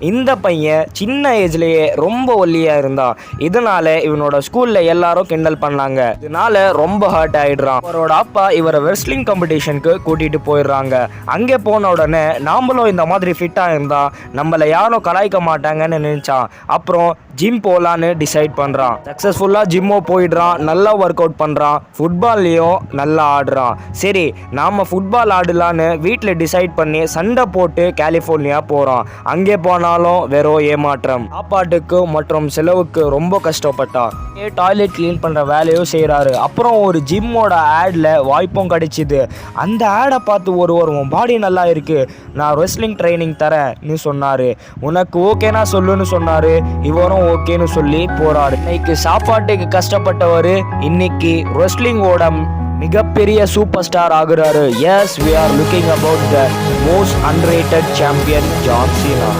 இந்த பையன் சின்ன ஏஜ்லயே ரொம்ப ஒல்லியா இருந்தான். இதனால இவனோட ஸ்கூல்ல எல்லாரும் கிண்டல் பண்ணாங்க. இதனால ரொம்ப ஹர்ட் ஆயிடுறான். அவரோட அப்பா இவரை ரெஸ்லிங் காம்படிஷனுக்கு கூட்டிட்டு போயிடுறாங்க. அங்கே போன உடனே நாமளும் இந்த மாதிரி ஃபிட்டா இருந்தா நம்மள யாரும் கலாய்க்க மாட்டாங்கன்னு நினைச்சான். அப்புறம் ஜிம் போலான்னு டிசைட் பண்றான். சக்சஸ்ஃபுல்லா ஜிம்மோ போயிடுறான். நல்லா ஒர்க் அவுட் பண்றான். ஃபுட்பால்லையும் நல்லா ஆடுறான். சரி, நாம ஃபுட்பால் ஆடலான்னு வீட்டில் டிசைட் பண்ணி சண்டை போட்டு கலிஃபோர்னியா போறான். அங்கே போனாலும் வெறும் ஏமாற்றம். சாப்பாட்டுக்கு மற்றும் செலவுக்கு ரொம்ப கஷ்டப்பட்டான். டாய்லெட் கிளீன் பண்ற வேலையும் செய்யறாரு. அப்புறம் ஒரு ஜிம்மோட ஆட்ல வாய்ப்பும் கிடைச்சிது. அந்த ஆடை பார்த்து ஒருவர் உன் பாடி நல்லா இருக்கு, நான் ரெஸ்லிங் ட்ரைனிங் தரேன்னு சொன்னாரு. உனக்கு ஓகேனா சொல்லுன்னு சொன்னாரு. இவரும் ஓகேன்னு சொல்லி போறாரு. இன்னைக்கு சாப்பாட்டுக்கு கஷ்டப்பட்டவர் இன்னைக்கு ரெஸ்லிங்கோட மிகப்பெரிய சூப்பர் ஸ்டார் ஆகுறாரு. Yes, we are looking about the most underrated champion John Cena.